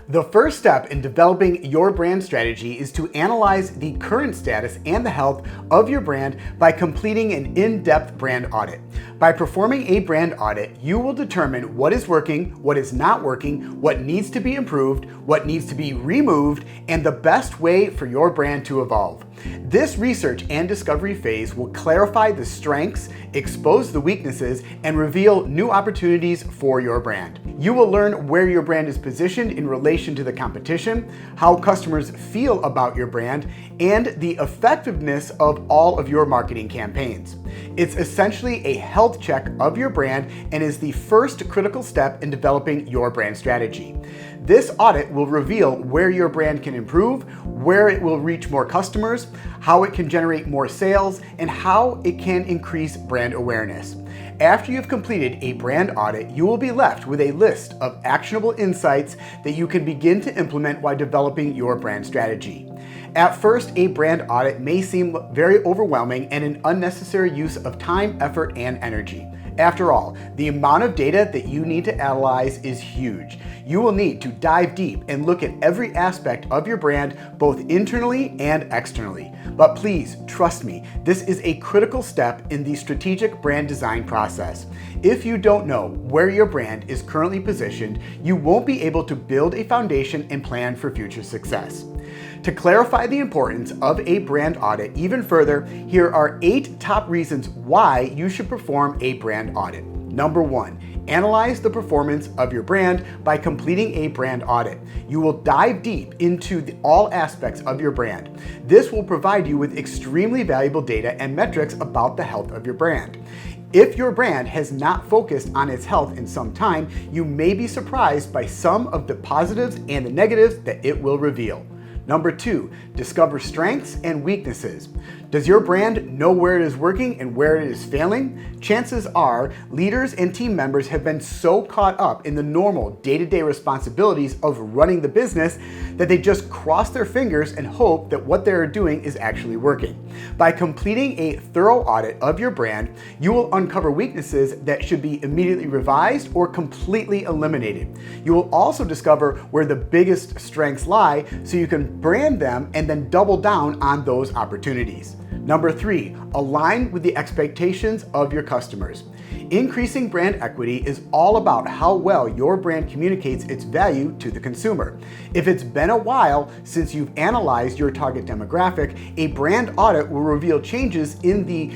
The first step in developing your brand strategy is to analyze the current status and the health of your brand by completing an in-depth brand audit. By performing a brand audit, you will determine what is working, what is not working, what needs to be improved, what needs to be removed, and the best way for your brand to evolve. This research and discovery phase will clarify the strengths, expose the weaknesses, and reveal new opportunities for your brand. You will learn where your brand is positioned in relation to the competition, how customers feel about your brand, and the effectiveness of all of your marketing campaigns. It's essentially a health check of your brand and is the first critical step in developing your brand strategy. This audit will reveal where your brand can improve, where it will reach more customers, how it can generate more sales, and how it can increase brand awareness. After you've completed a brand audit, you will be left with a list of actionable insights that you can begin to implement while developing your brand strategy. At first, a brand audit may seem very overwhelming and an unnecessary use of time, effort, and energy. After all, the amount of data that you need to analyze is huge. You will need to dive deep and look at every aspect of your brand, both internally and externally. But please, trust me, this is a critical step in the strategic brand design process. If you don't know where your brand is currently positioned, you won't be able to build a foundation and plan for future success. To clarify the importance of a brand audit even further, here are 8 top reasons why you should perform a brand audit. Number 1, analyze the performance of your brand by completing a brand audit. You will dive deep into all aspects of your brand. This will provide you with extremely valuable data and metrics about the health of your brand. If your brand has not focused on its health in some time, you may be surprised by some of the positives and the negatives that it will reveal. Number 2, discover strengths and weaknesses. Does your brand know where it is working and where it is failing? Chances are leaders and team members have been so caught up in the normal day-to-day responsibilities of running the business that they just cross their fingers and hope that what they're doing is actually working. By completing a thorough audit of your brand, you will uncover weaknesses that should be immediately revised or completely eliminated. You will also discover where the biggest strengths lie so you can brand them and then double down on those opportunities. Number 3, align with the expectations of your customers. Increasing brand equity is all about how well your brand communicates its value to the consumer. If it's been a while since you've analyzed your target demographic, a brand audit will reveal changes in the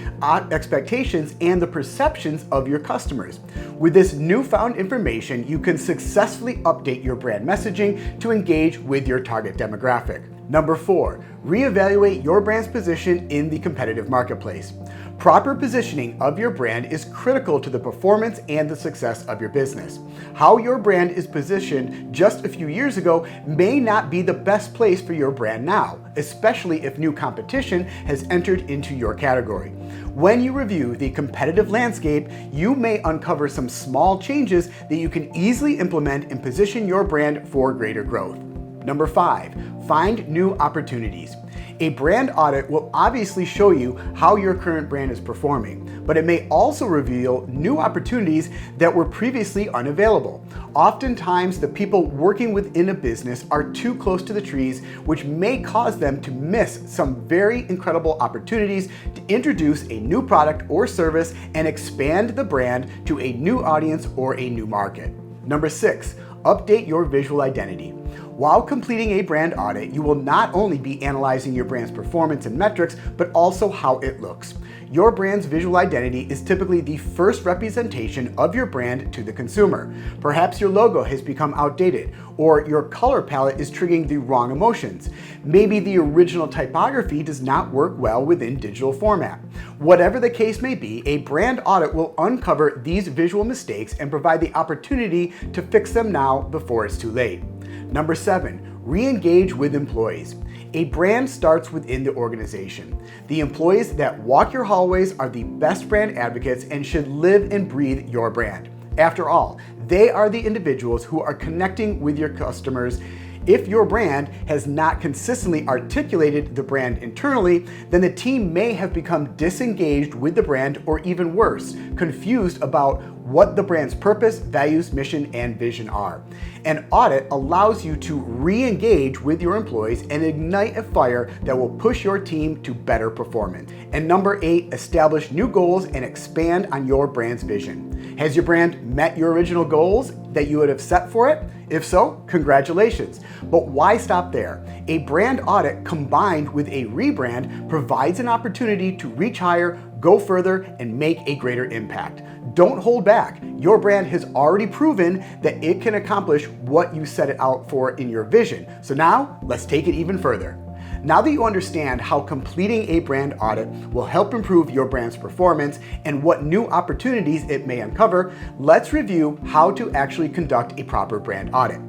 expectations and the perceptions of your customers. With this newfound information, you can successfully update your brand messaging to engage with your target demographic. Number 4, reevaluate your brand's position in the competitive marketplace. Proper positioning of your brand is critical to the performance and the success of your business. How your brand is positioned just a few years ago may not be the best place for your brand now, especially if new competition has entered into your category. When you review the competitive landscape, you may uncover some small changes that you can easily implement and position your brand for greater growth. Number 5, find new opportunities. A brand audit will obviously show you how your current brand is performing, but it may also reveal new opportunities that were previously unavailable. Oftentimes, the people working within a business are too close to the trees, which may cause them to miss some very incredible opportunities to introduce a new product or service and expand the brand to a new audience or a new market. Number 6, update your visual identity. While completing a brand audit, you will not only be analyzing your brand's performance and metrics, but also how it looks. Your brand's visual identity is typically the first representation of your brand to the consumer. Perhaps your logo has become outdated, or your color palette is triggering the wrong emotions. Maybe the original typography does not work well within digital format. Whatever the case may be, a brand audit will uncover these visual mistakes and provide the opportunity to fix them now before it's too late. Number 7, re-engage with employees. A brand starts within the organization. The employees that walk your hallways are the best brand advocates and should live and breathe your brand. After all, they are the individuals who are connecting with your customers. If your brand has not consistently articulated the brand internally, then the team may have become disengaged with the brand, or even worse, confused about what the brand's purpose, values, mission, and vision are. An audit allows you to re-engage with your employees and ignite a fire that will push your team to better performance. And number 8, establish new goals and expand on your brand's vision. Has your brand met your original goals that you would have set for it? If so, congratulations. But why stop there? A brand audit combined with a rebrand provides an opportunity to reach higher, go further, and make a greater impact. Don't hold back. Your brand has already proven that it can accomplish what you set it out for in your vision. So now, let's take it even further. Now that you understand how completing a brand audit will help improve your brand's performance and what new opportunities it may uncover, let's review how to actually conduct a proper brand audit.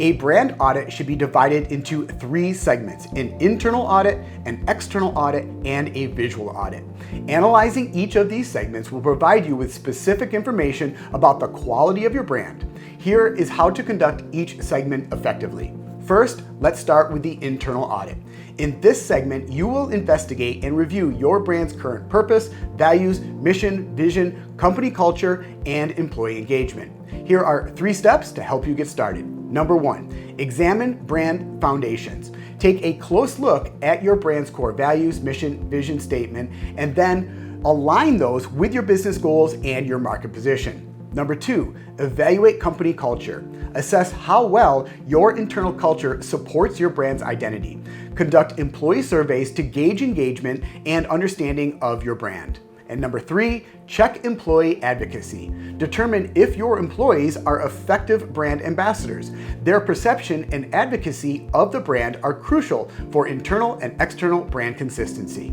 A brand audit should be divided into 3 segments: an internal audit, an external audit, and a visual audit. Analyzing each of these segments will provide you with specific information about the quality of your brand. Here is how to conduct each segment effectively. First, let's start with the internal audit. In this segment, you will investigate and review your brand's current purpose, values, mission, vision, company culture, and employee engagement. Here are 3 steps to help you get started. Number 1, examine brand foundations. Take a close look at your brand's core values, mission, vision statement, and then align those with your business goals and your market position. Number 2, evaluate company culture. Assess how well your internal culture supports your brand's identity. Conduct employee surveys to gauge engagement and understanding of your brand. And number 3, check employee advocacy. Determine if your employees are effective brand ambassadors. Their perception and advocacy of the brand are crucial for internal and external brand consistency.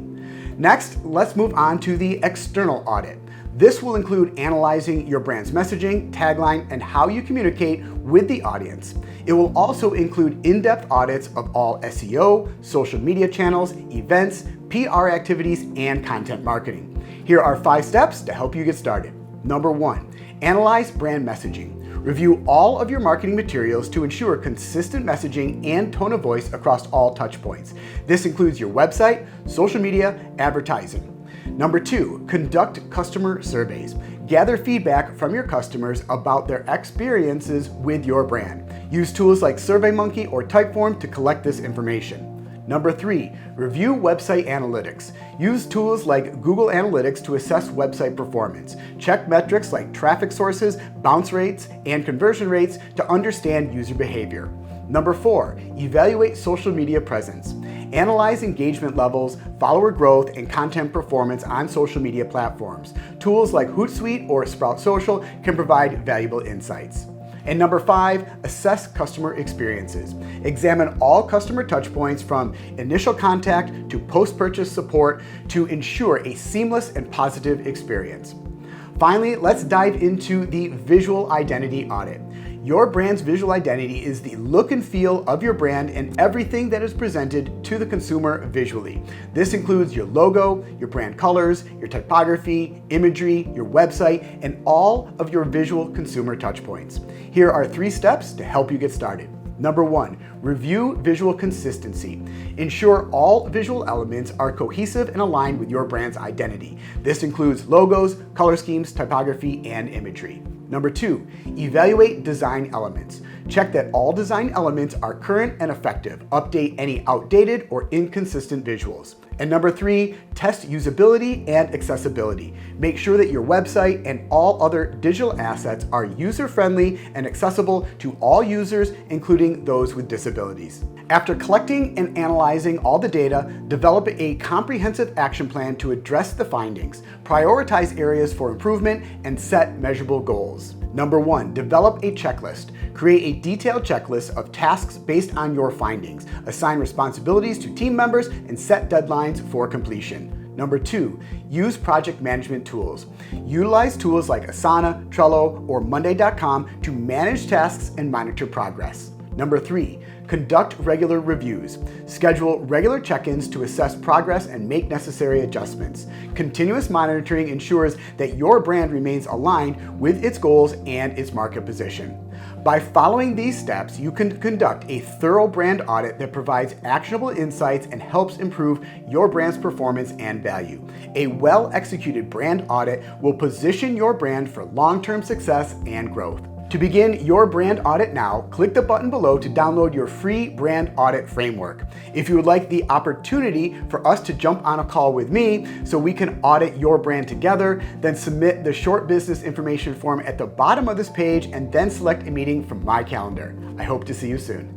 Next, let's move on to the external audit. This will include analyzing your brand's messaging, tagline, and how you communicate with the audience. It will also include in-depth audits of all SEO, social media channels, events, PR activities, and content marketing. Here are 5 steps to help you get started. Number 1, analyze brand messaging. Review all of your marketing materials to ensure consistent messaging and tone of voice across all touchpoints. This includes your website, social media, advertising. Number 2, conduct customer surveys. Gather feedback from your customers about their experiences with your brand. Use tools like SurveyMonkey or Typeform to collect this information. Number 3, review website analytics. Use tools like Google Analytics to assess website performance. Check metrics like traffic sources, bounce rates, and conversion rates to understand user behavior. Number 4, evaluate social media presence. Analyze engagement levels, follower growth, and content performance on social media platforms. Tools like Hootsuite or Sprout Social can provide valuable insights. And number 5, assess customer experiences. Examine all customer touchpoints from initial contact to post-purchase support to ensure a seamless and positive experience. Finally, let's dive into the visual identity audit. Your brand's visual identity is the look and feel of your brand and everything that is presented to the consumer visually. This includes your logo, your brand colors, your typography, imagery, your website, and all of your visual consumer touchpoints. Here are 3 steps to help you get started. Number 1, review visual consistency. Ensure all visual elements are cohesive and aligned with your brand's identity. This includes logos, color schemes, typography, and imagery. Number 2, evaluate design elements. Check that all design elements are current and effective. Update any outdated or inconsistent visuals. And number 3, test usability and accessibility. Make sure that your website and all other digital assets are user-friendly and accessible to all users, including those with disabilities. After collecting and analyzing all the data, develop a comprehensive action plan to address the findings, prioritize areas for improvement, and set measurable goals. Number 1, develop a checklist. Create a detailed checklist of tasks based on your findings. Assign responsibilities to team members and set deadlines for completion. Number 2, use project management tools. Utilize tools like Asana, Trello, or Monday.com to manage tasks and monitor progress. Number 3, conduct regular reviews. Schedule regular check-ins to assess progress and make necessary adjustments. Continuous monitoring ensures that your brand remains aligned with its goals and its market position. By following these steps, you can conduct a thorough brand audit that provides actionable insights and helps improve your brand's performance and value. A well-executed brand audit will position your brand for long-term success and growth. To begin your brand audit now, click the button below to download your free brand audit framework. If you would like the opportunity for us to jump on a call with me so we can audit your brand together, then submit the short business information form at the bottom of this page and then select a meeting from my calendar. I hope to see you soon.